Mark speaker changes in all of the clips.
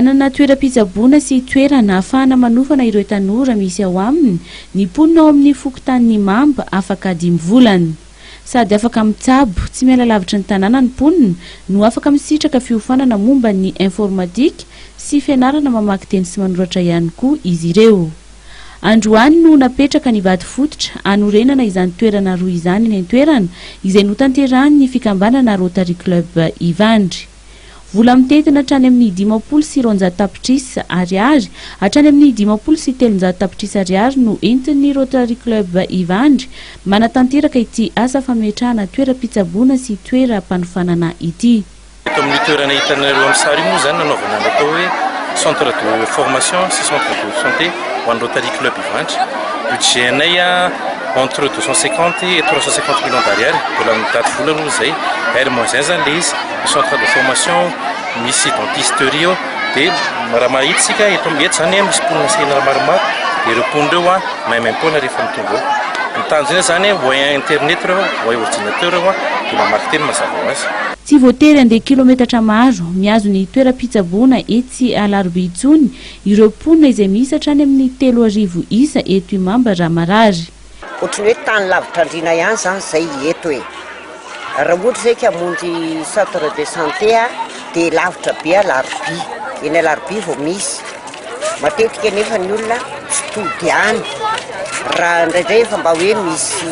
Speaker 1: Manana toeram-pitsaboana sy toerana ahafahana manofana ireo tanora misy ao aminy, ny mponina ao amin'ny fokontany Imamba afaka 5 volana. Sady afaka mitsabo, tsy miala lavitra ny tanàna ny mponina, no afaka misitraka fiofanana momba ny informatika sy fianarana mamaky teny sy manoratra ihany koa izy ireo. Androany no napetraka ny vady fototra anorenana izany toerana roa izany ny an-toerana izay notanterahany fikambanana Rotary Club Ivandry. Vola mitetina hatrany amin'ny 50 sy 200 tapitrisa ariary, hatrany amin'ny 50 sy 300 tapitrisa ariary no entin'ny Rotary Club Ivandry manatanteraka ity asa fametrahana toeram-pitsaboana sy toeram-panofanana ity.
Speaker 2: Eto amin'ny toerana hitanareo amin'ny sary moa zany nanaovana natao hoe centre de formation sy centre de santé ho an'ny Rotary Club Ivandry. Budget anay entre 250 et 350 millions d'ariary, mbola mitady vola aloha izay. Ary moa zany le izy centre de formation misy dentisterie eo dia raha mahitsika eto zany misy mponina sena maromaro dia ireo mponina ireo maimaimpona rehefa mitonga eo. Mitanjona zany voay internet ireo, voay ordinateur ireo dia mamaky teny mazava ho azy.
Speaker 1: Tsy voatery andeha kilometatra maro miazo ny toeram-pitsaboana etsy Alarobia intsony ireo mponina izay misy hatrany amin'ny 3,000 isa eto Imamba raha marary.
Speaker 3: Ohatrany hoe tany lavitra andrina ihany zany zay eto e. Raha ohatra zay ka hamonjy centre de santé dia lavitra be Alarobia, eny Alarobia vao misy. Matetika nefa ny olona tsy tody any. Raha indraindray efa mba hoe misy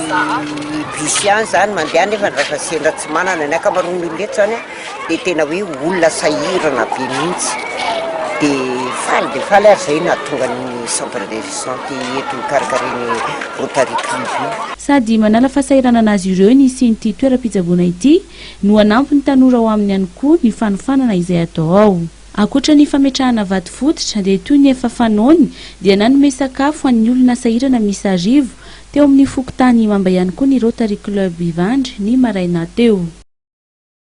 Speaker 3: bus ihany zany mandeha nefa rehefa sendra tsy manana ny ankamaroan'ny olona eto zany dia tena hoe olona sahirana be mihitsy. Dia faly ary zay nahatonga ny centre de santé eto mikarakareny Rotary Club io.
Speaker 1: Sady manala fahasairana anazy ireo ny isian'ity toeram-pitsaboana ity no hanampy ny tanora ao aminy ihany koa ny fanofanana izay atao ao. Ankoatra ny fametrahana vady fototra dia toy ny efa fanaony dia nanome sakafo an'ny olona sahirana misy arivo teo amin'ny fokontany Mamba ihany koa ny Rotary Club Ivandry ny maraina teo.